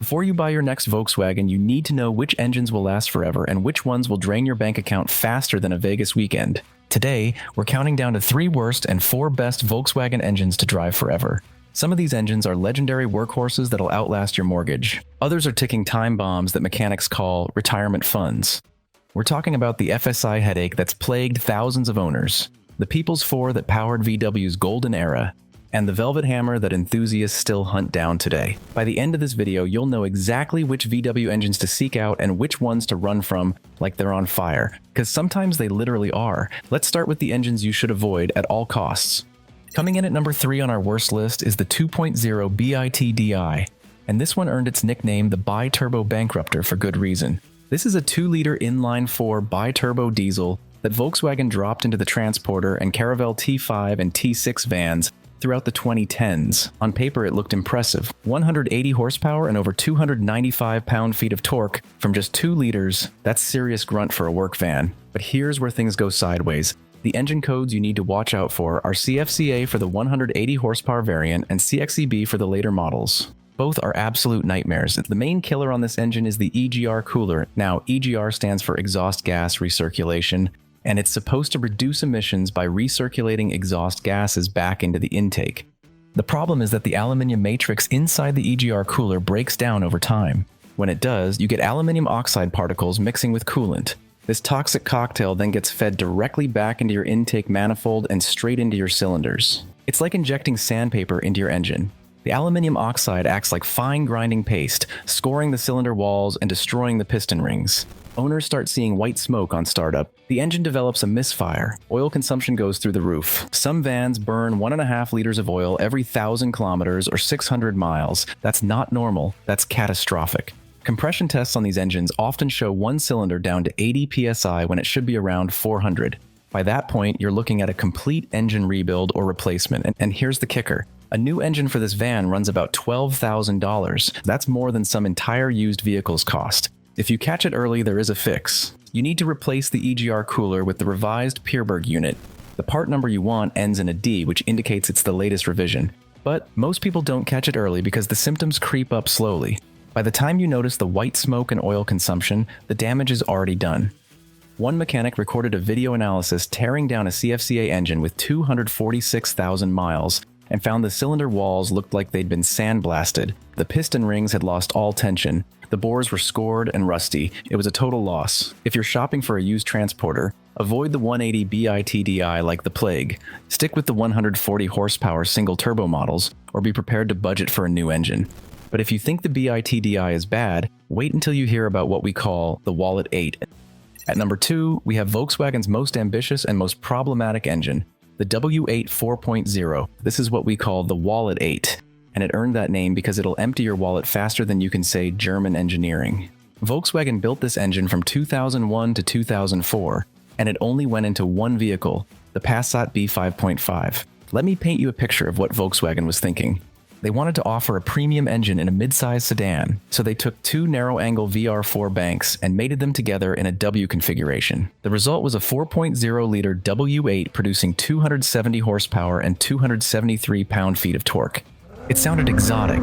Before you buy your next Volkswagen, you need to know which engines will last forever and which ones will drain your bank account faster than a Vegas weekend. Today, we're counting down to 3 worst and 4 best Volkswagen engines to drive forever. Some of these engines are legendary workhorses that'll outlast your mortgage. Others are ticking time bombs that mechanics call retirement funds. We're talking about the FSI headache that's plagued thousands of owners, the People's 4 that powered VW's golden era, and the Velvet Hammer that enthusiasts still hunt down today. By the end of this video, you'll know exactly which VW engines to seek out and which ones to run from like they're on fire, because sometimes they literally are. Let's start with the engines you should avoid at all costs. Coming in at number 3 on our worst list is the 2.0 TDI, and this one earned its nickname the Bi-Turbo Bankrupter for good reason. This is a 2-liter inline 4 bi-turbo diesel that Volkswagen dropped into the Transporter and Caravelle T5 and T6 vans throughout the 2010s. On paper, it looked impressive. 180 horsepower and over 295 pound-feet of torque from just 2 liters. That's serious grunt for a work van. But here's where things go sideways. The engine codes you need to watch out for are CFCA for the 180 horsepower variant and CXEB for the later models. Both are absolute nightmares. The main killer on this engine is the EGR cooler. Now, EGR stands for exhaust gas recirculation, and it's supposed to reduce emissions by recirculating exhaust gases back into the intake. The problem is that the aluminum matrix inside the EGR cooler breaks down over time. When it does, you get aluminum oxide particles mixing with coolant. This toxic cocktail then gets fed directly back into your intake manifold and straight into your cylinders. It's like injecting sandpaper into your engine. The aluminum oxide acts like fine grinding paste, scoring the cylinder walls and destroying the piston rings. Owners start seeing white smoke on startup. The engine develops a misfire. Oil consumption goes through the roof. Some vans burn 1.5 liters of oil every 1,000 kilometers or 600 miles. That's not normal. That's catastrophic. Compression tests on these engines often show one cylinder down to 80 psi when it should be around 400. By that point, you're looking at a complete engine rebuild or replacement. And here's the kicker. A new engine for this van runs about $12,000. That's more than some entire used vehicles cost. If you catch it early, there is a fix. You need to replace the EGR cooler with the revised Pierberg unit. The part number you want ends in a D, which indicates it's the latest revision. But most people don't catch it early because the symptoms creep up slowly. By the time you notice the white smoke and oil consumption, the damage is already done. One mechanic recorded a video analysis tearing down a CFCA engine with 246,000 miles and found the cylinder walls looked like they'd been sandblasted. The piston rings had lost all tension. The bores were scored and rusty. It was a total loss. If you're shopping for a used transporter, avoid the 180 TDI like the plague. Stick with the 140 horsepower single turbo models, or be prepared to budget for a new engine. But if you think the TDI is bad, wait until you hear about what we call the Wallet 8. At number 2, we have Volkswagen's most ambitious and most problematic engine, the W8 4.0. This is what we call the Wallet 8, and it earned that name because it'll empty your wallet faster than you can say German engineering. Volkswagen built this engine from 2001 to 2004, and it only went into one vehicle, the Passat B5.5. Let me paint you a picture of what Volkswagen was thinking. They wanted to offer a premium engine in a mid-size sedan, so they took 2 narrow-angle VR4 banks and mated them together in a W configuration. The result was a 4.0-liter W8 producing 270 horsepower and 273 pound-feet of torque. It sounded exotic.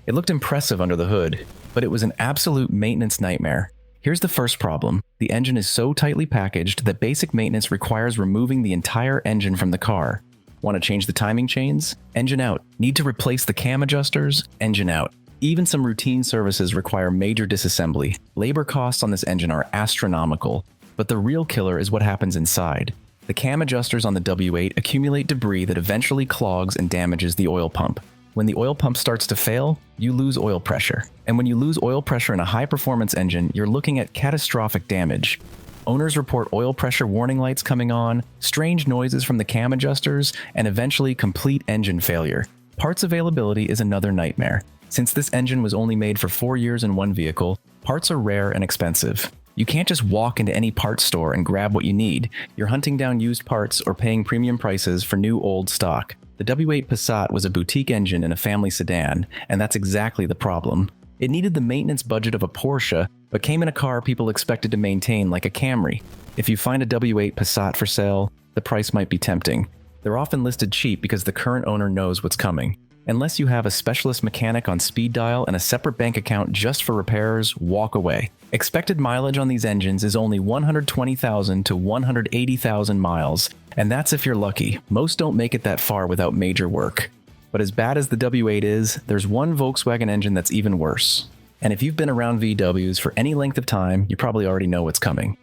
It looked impressive under the hood, but it was an absolute maintenance nightmare. Here's the first problem. The engine is so tightly packaged that basic maintenance requires removing the entire engine from the car. Want to change the timing chains? Engine out. Need to replace the cam adjusters? Engine out. Even some routine services require major disassembly. Labor costs on this engine are astronomical, but the real killer is what happens inside. The cam adjusters on the W8 accumulate debris that eventually clogs and damages the oil pump. When the oil pump starts to fail, you lose oil pressure. And when you lose oil pressure in a high-performance engine, you're looking at catastrophic damage. Owners report oil pressure warning lights coming on, strange noises from the cam adjusters, and eventually complete engine failure. Parts availability is another nightmare. Since this engine was only made for 4 years in one vehicle, parts are rare and expensive. You can't just walk into any parts store and grab what you need. You're hunting down used parts or paying premium prices for new old stock. The W8 Passat was a boutique engine in a family sedan, and that's exactly the problem. It needed the maintenance budget of a Porsche, but came in a car people expected to maintain like a Camry. If you find a W8 Passat for sale, the price might be tempting. They're often listed cheap because the current owner knows what's coming. Unless you have a specialist mechanic on speed dial and a separate bank account just for repairs, walk away. Expected mileage on these engines is only 120,000 to 180,000 miles, and that's if you're lucky. Most don't make it that far without major work. But as bad as the W8 is, there's one Volkswagen engine that's even worse. And if you've been around VWs for any length of time, you probably already know what's coming.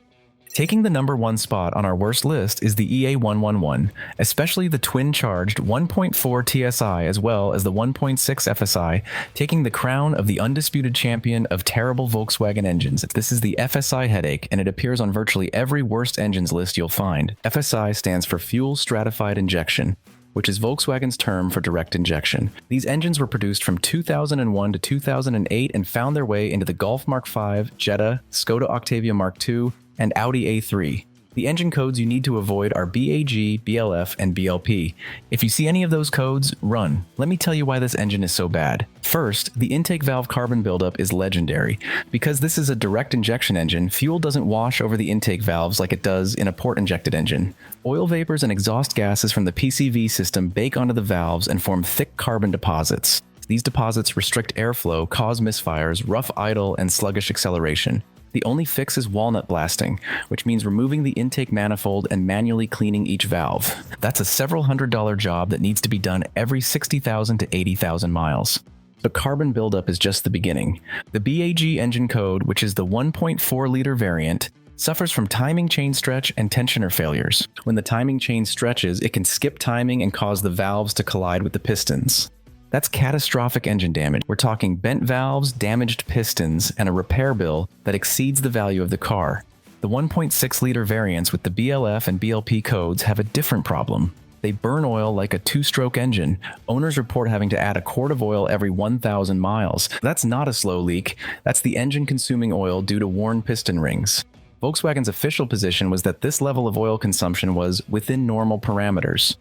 Taking the number 1 spot on our worst list is the EA111, especially the twin-charged 1.4 TSI as well as the 1.6 FSI, taking the crown of the undisputed champion of terrible Volkswagen engines. This is the FSI headache, and it appears on virtually every worst engines list you'll find. FSI stands for Fuel Stratified Injection, which is Volkswagen's term for direct injection. These engines were produced from 2001 to 2008 and found their way into the Golf Mark V, Jetta, Skoda Octavia Mark II, and Audi A3. The engine codes you need to avoid are BAG, BLF, and BLP. If you see any of those codes, run. Let me tell you why this engine is so bad. First, the intake valve carbon buildup is legendary. Because this is a direct injection engine, fuel doesn't wash over the intake valves like it does in a port-injected engine. Oil vapors and exhaust gases from the PCV system bake onto the valves and form thick carbon deposits. These deposits restrict airflow, cause misfires, rough idle, and sluggish acceleration. The only fix is walnut blasting, which means removing the intake manifold and manually cleaning each valve. That's a several $100 job that needs to be done every 60,000 to 80,000 miles. But carbon buildup is just the beginning. The BAG engine code, which is the 1.4-liter variant, suffers from timing chain stretch and tensioner failures. When the timing chain stretches, it can skip timing and cause the valves to collide with the pistons. That's catastrophic engine damage. We're talking bent valves, damaged pistons, and a repair bill that exceeds the value of the car. The 1.6-liter variants with the BLF and BLP codes have a different problem. They burn oil like a two-stroke engine. Owners report having to add a quart of oil every 1,000 miles. That's not a slow leak. That's the engine consuming oil due to worn piston rings. Volkswagen's official position was that this level of oil consumption was within normal parameters.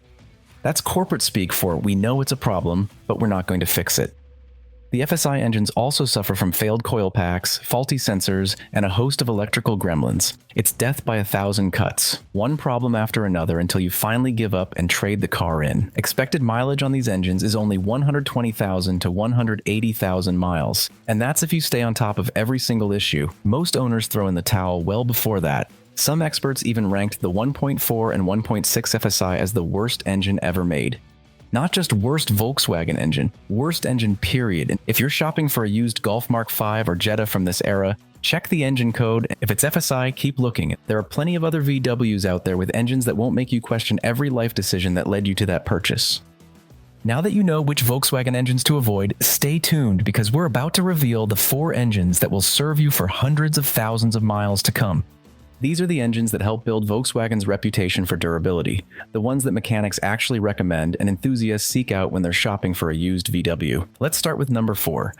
That's corporate speak for we know it's a problem, but we're not going to fix it. The FSI engines also suffer from failed coil packs, faulty sensors, and a host of electrical gremlins. It's death by 1,000 cuts, one problem after another until you finally give up and trade the car in. Expected mileage on these engines is only 120,000 to 180,000 miles, and that's if you stay on top of every single issue. Most owners throw in the towel well before that. Some experts even ranked the 1.4 and 1.6 FSI as the worst engine ever made. Not just worst Volkswagen engine, worst engine period. If you're shopping for a used Golf Mark V or Jetta from this era, check the engine code. If it's FSI, keep looking. There are plenty of other VWs out there with engines that won't make you question every life decision that led you to that purchase. Now that you know which Volkswagen engines to avoid, stay tuned because we're about to reveal the 4 engines that will serve you for hundreds of thousands of miles to come. These are the engines that help build Volkswagen's reputation for durability, the ones that mechanics actually recommend and enthusiasts seek out when they're shopping for a used VW. Let's start with number 4.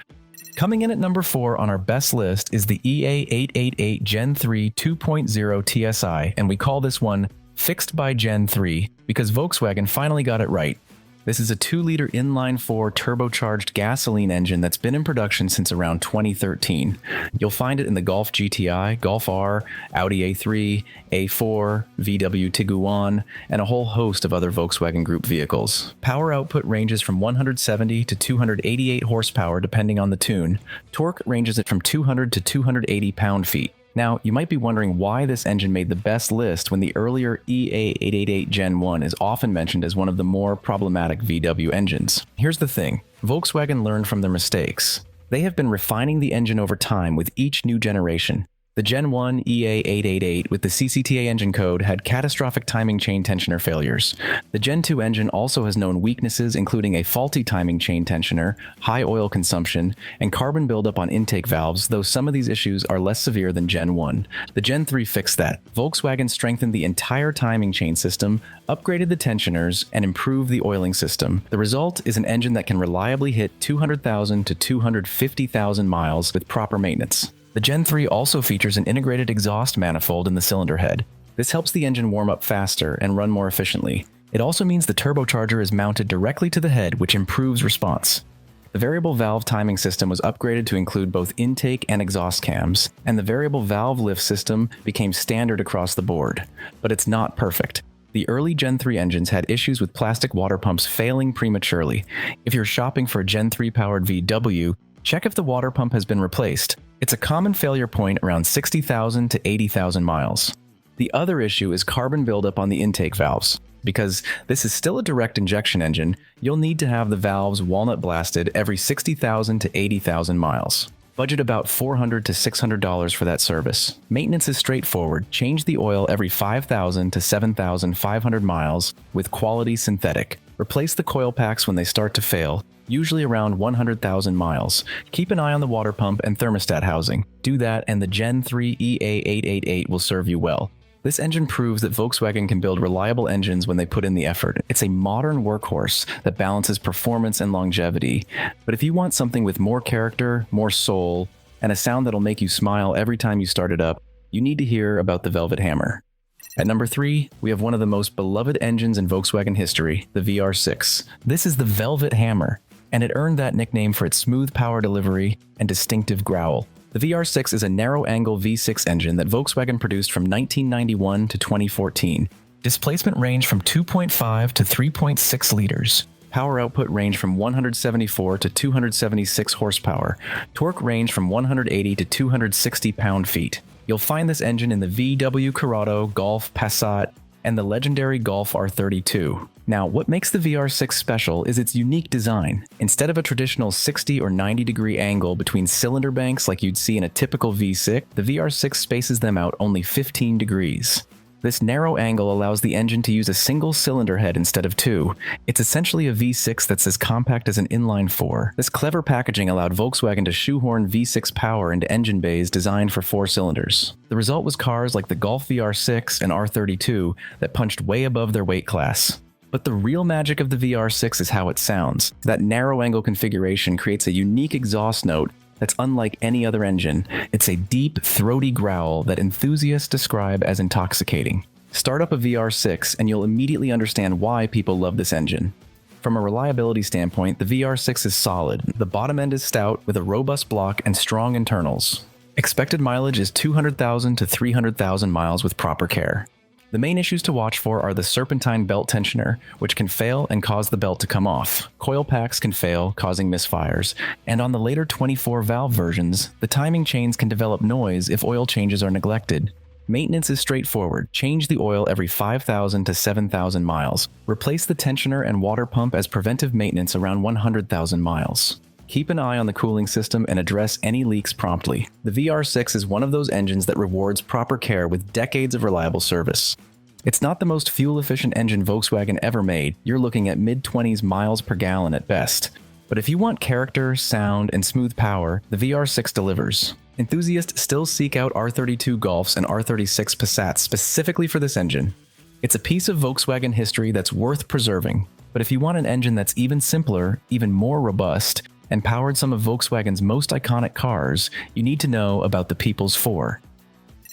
Coming in at number 4 on our best list is the EA888 Gen 3 2.0 TSI, and we call this one Fixed by Gen 3 because Volkswagen finally got it right. This is a 2-liter inline-4 turbocharged gasoline engine that's been in production since around 2013. You'll find it in the Golf GTI, Golf R, Audi A3, A4, VW Tiguan, and a whole host of other Volkswagen Group vehicles. Power output ranges from 170 to 288 horsepower depending on the tune. Torque ranges from 200 to 280 pound-feet. Now, you might be wondering why this engine made the best list when the earlier EA888 Gen 1 is often mentioned as one of the more problematic VW engines. Here's the thing, Volkswagen learned from their mistakes. They have been refining the engine over time with each new generation. The Gen 1 EA888 with the CCTA engine code had catastrophic timing chain tensioner failures. The Gen 2 engine also has known weaknesses including a faulty timing chain tensioner, high oil consumption, and carbon buildup on intake valves, though some of these issues are less severe than Gen 1. The Gen 3 fixed that. Volkswagen strengthened the entire timing chain system, upgraded the tensioners, and improved the oiling system. The result is an engine that can reliably hit 200,000 to 250,000 miles with proper maintenance. The Gen 3 also features an integrated exhaust manifold in the cylinder head. This helps the engine warm up faster and run more efficiently. It also means the turbocharger is mounted directly to the head, which improves response. The variable valve timing system was upgraded to include both intake and exhaust cams, and the variable valve lift system became standard across the board. But it's not perfect. The early Gen 3 engines had issues with plastic water pumps failing prematurely. If you're shopping for a Gen 3 powered VW, check if the water pump has been replaced. It's a common failure point around 60,000 to 80,000 miles. The other issue is carbon buildup on the intake valves. Because this is still a direct injection engine, you'll need to have the valves walnut blasted every 60,000 to 80,000 miles. Budget about $400 to $600 for that service. Maintenance is straightforward. Change the oil every 5,000 to 7,500 miles with quality synthetic. Replace the coil packs when they start to fail, usually around 100,000 miles. Keep an eye on the water pump and thermostat housing. Do that and the Gen 3 EA888 will serve you well. This engine proves that Volkswagen can build reliable engines when they put in the effort. It's a modern workhorse that balances performance and longevity. But if you want something with more character, more soul, and a sound that'll make you smile every time you start it up, you need to hear about the Velvet Hammer. At number 3, we have one of the most beloved engines in Volkswagen history, the VR6. This is the Velvet Hammer, and it earned that nickname for its smooth power delivery and distinctive growl. The VR6 is a narrow-angle V6 engine that Volkswagen produced from 1991 to 2014. Displacement range from 2.5 to 3.6 liters. Power output range from 174 to 276 horsepower. Torque range from 180 to 260 pound-feet. You'll find this engine in the VW Corrado, Golf, Passat, and the legendary Golf R32. Now, what makes the VR6 special is its unique design. Instead of a traditional 60 or 90 degree angle between cylinder banks like you'd see in a typical V6, the VR6 spaces them out only 15 degrees. This narrow angle allows the engine to use a single cylinder head instead of two. It's essentially a V6 that's as compact as an inline 4. This clever packaging allowed Volkswagen to shoehorn V6 power into engine bays designed for 4 cylinders. The result was cars like the Golf VR6 and R32 that punched way above their weight class. But the real magic of the VR6 is how it sounds. That narrow angle configuration creates a unique exhaust note that's unlike any other engine. It's a deep, throaty growl that enthusiasts describe as intoxicating. Start up a VR6 and you'll immediately understand why people love this engine. From a reliability standpoint, the VR6 is solid. The bottom end is stout with a robust block and strong internals. Expected mileage is 200,000 to 300,000 miles with proper care. The main issues to watch for are the serpentine belt tensioner, which can fail and cause the belt to come off. Coil packs can fail, causing misfires. And on the later 24-valve versions, the timing chains can develop noise if oil changes are neglected. Maintenance is straightforward. Change the oil every 5,000 to 7,000 miles. Replace the tensioner and water pump as preventive maintenance around 100,000 miles. Keep an eye on the cooling system and address any leaks promptly. The VR6 is one of those engines that rewards proper care with decades of reliable service. It's not the most fuel-efficient engine Volkswagen ever made. You're looking at mid-20s miles per gallon at best. But if you want character, sound, and smooth power, the VR6 delivers. Enthusiasts still seek out R32 Golfs and R36 Passats specifically for this engine. It's a piece of Volkswagen history that's worth preserving. But if you want an engine that's even simpler, even more robust, and powered some of Volkswagen's most iconic cars, you need to know about the People's 4.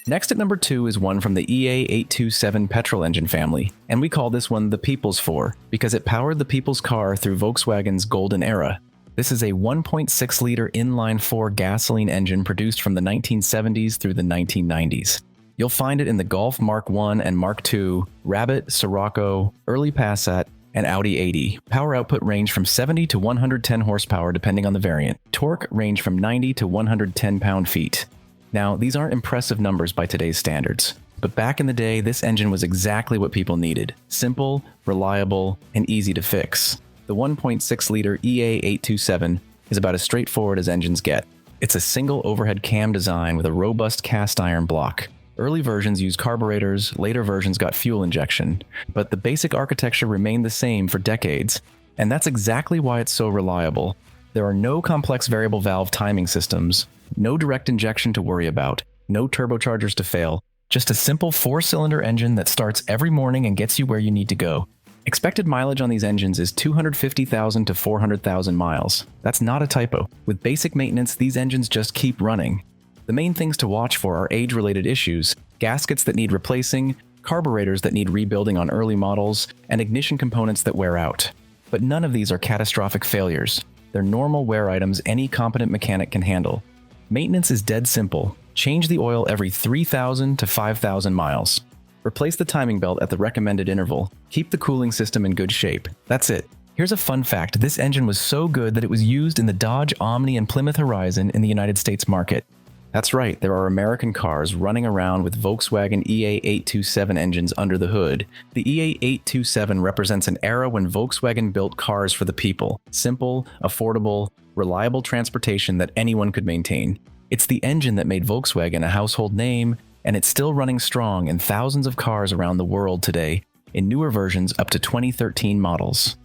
Next at number 2 is one from the EA827 petrol engine family, and we call this one the People's 4 because it powered the people's car through Volkswagen's golden era. This is a 1.6-liter inline 4 gasoline engine produced from the 1970s through the 1990s. You'll find it in the Golf Mark I and Mark II, Rabbit, Scirocco, early Passat, and Audi A3. Power output range from 70 to 110 horsepower depending on the variant. Torque range from 90 to 110 pound-feet. Now, these aren't impressive numbers by today's standards, but back in the day, this engine was exactly what people needed. Simple, reliable, and easy to fix. The 1.6-liter EA827 is about as straightforward as engines get. It's a single overhead cam design with a robust cast iron block. Early versions used carburetors, later versions got fuel injection, but the basic architecture remained the same for decades, and that's exactly why it's so reliable. There are no complex variable valve timing systems, no direct injection to worry about, no turbochargers to fail, just a simple 4-cylinder engine that starts every morning and gets you where you need to go. Expected mileage on these engines is 250,000 to 400,000 miles. That's not a typo. With basic maintenance, these engines just keep running. The main things to watch for are age-related issues, gaskets that need replacing, carburetors that need rebuilding on early models, and ignition components that wear out. But none of these are catastrophic failures. They're normal wear items any competent mechanic can handle. Maintenance is dead simple. Change the oil every 3,000 to 5,000 miles. Replace the timing belt at the recommended interval. Keep the cooling system in good shape. That's it. Here's a fun fact. This engine was so good that it was used in the Dodge Omni and Plymouth Horizon in the United States market. That's right, there are American cars running around with Volkswagen EA827 engines under the hood. The EA827 represents an era when Volkswagen built cars for the people. Simple, affordable, reliable transportation that anyone could maintain. It's the engine that made Volkswagen a household name, and it's still running strong in thousands of cars around the world today, in newer versions up to 2013 models.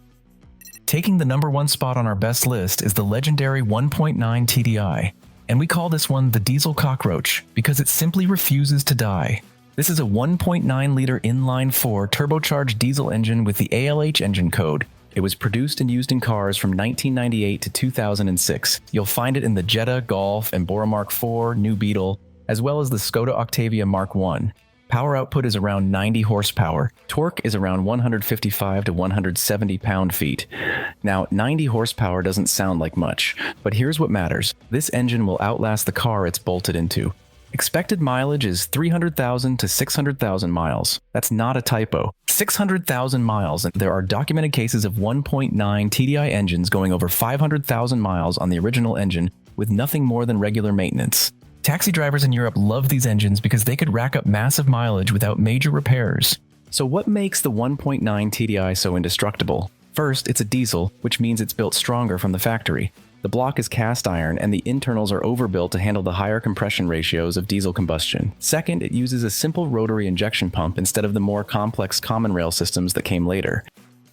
Taking the #1 spot on our best list is the legendary 1.9 TDI. And we call this one the diesel cockroach because it simply refuses to die. This is a 1.9-liter inline-4 turbocharged diesel engine with the ALH engine code. It was produced and used in cars from 1998 to 2006. You'll find it in the Jetta, Golf, and Bora Mark IV, New Beetle, as well as the Skoda Octavia Mark I. Power output is around 90 horsepower. Torque is around 155 to 170 pound-feet. Now, 90 horsepower doesn't sound like much, but here's what matters. This engine will outlast the car it's bolted into. Expected mileage is 300,000 to 600,000 miles. That's not a typo. 600,000 miles, and there are documented cases of 1.9 TDI engines going over 500,000 miles on the original engine with nothing more than regular maintenance. Taxi drivers in Europe love these engines because they could rack up massive mileage without major repairs. So what makes the 1.9 TDI so indestructible? First, it's a diesel, which means it's built stronger from the factory. The block is cast iron and the internals are overbuilt to handle the higher compression ratios of diesel combustion. Second, it uses a simple rotary injection pump instead of the more complex common rail systems that came later.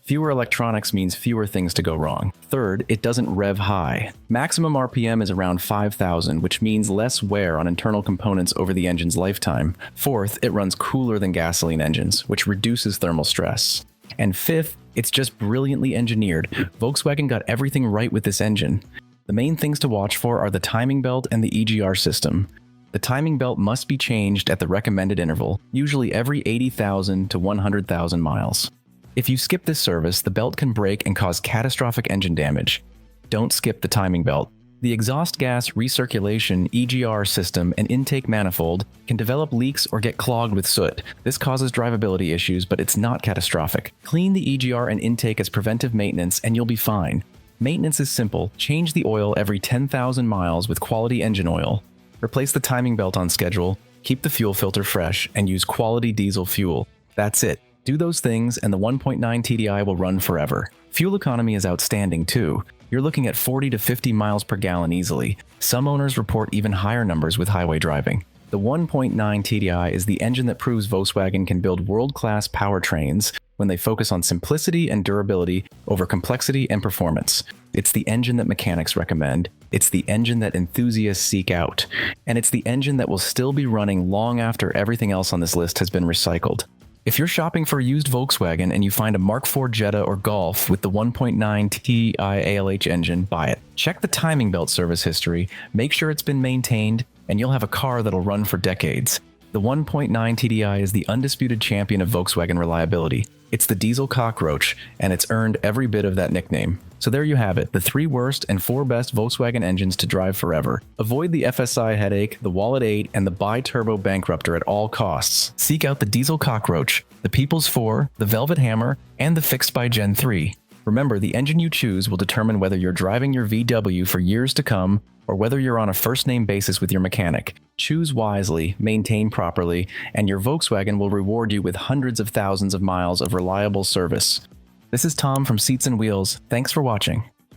Fewer electronics means fewer things to go wrong. Third, it doesn't rev high. Maximum RPM is around 5,000, which means less wear on internal components over the engine's lifetime. Fourth, it runs cooler than gasoline engines, which reduces thermal stress. And fifth, it's just brilliantly engineered. Volkswagen got everything right with this engine. The main things to watch for are the timing belt and the EGR system. The timing belt must be changed at the recommended interval, usually every 80,000 to 100,000 miles. If you skip this service, the belt can break and cause catastrophic engine damage. Don't skip the timing belt. The exhaust gas recirculation EGR system and intake manifold can develop leaks or get clogged with soot. This causes drivability issues, but it's not catastrophic. Clean the EGR and intake as preventive maintenance and you'll be fine. Maintenance is simple. Change the oil every 10,000 miles with quality engine oil. Replace the timing belt on schedule, keep the fuel filter fresh, and use quality diesel fuel. That's it. Do those things and the 1.9 TDI will run forever. Fuel economy is outstanding too. You're looking at 40 to 50 miles per gallon easily. Some owners report even higher numbers with highway driving. The 1.9 TDI is the engine that proves Volkswagen can build world-class powertrains when they focus on simplicity and durability over complexity and performance. It's the engine that mechanics recommend. It's the engine that enthusiasts seek out. And it's the engine that will still be running long after everything else on this list has been recycled. If you're shopping for a used Volkswagen and you find a Mark IV Jetta or Golf with the 1.9 TDI ALH engine, buy it. Check the timing belt service history, make sure it's been maintained, and you'll have a car that'll run for decades. The 1.9 TDI is the undisputed champion of Volkswagen reliability. It's the diesel cockroach, and it's earned every bit of that nickname. So there you have it, the 3 worst and 4 best Volkswagen engines to drive forever. Avoid the FSI headache, the Wallet 8, and the bi-turbo bankrupter at all costs. Seek out the diesel cockroach, the People's 4, the Velvet Hammer, and the Fixed by Gen 3. Remember, the engine you choose will determine whether you're driving your VW for years to come or whether you're on a first-name basis with your mechanic. Choose wisely, maintain properly, and your Volkswagen will reward you with hundreds of thousands of miles of reliable service. This is Tom from Seats and Wheels. Thanks for watching.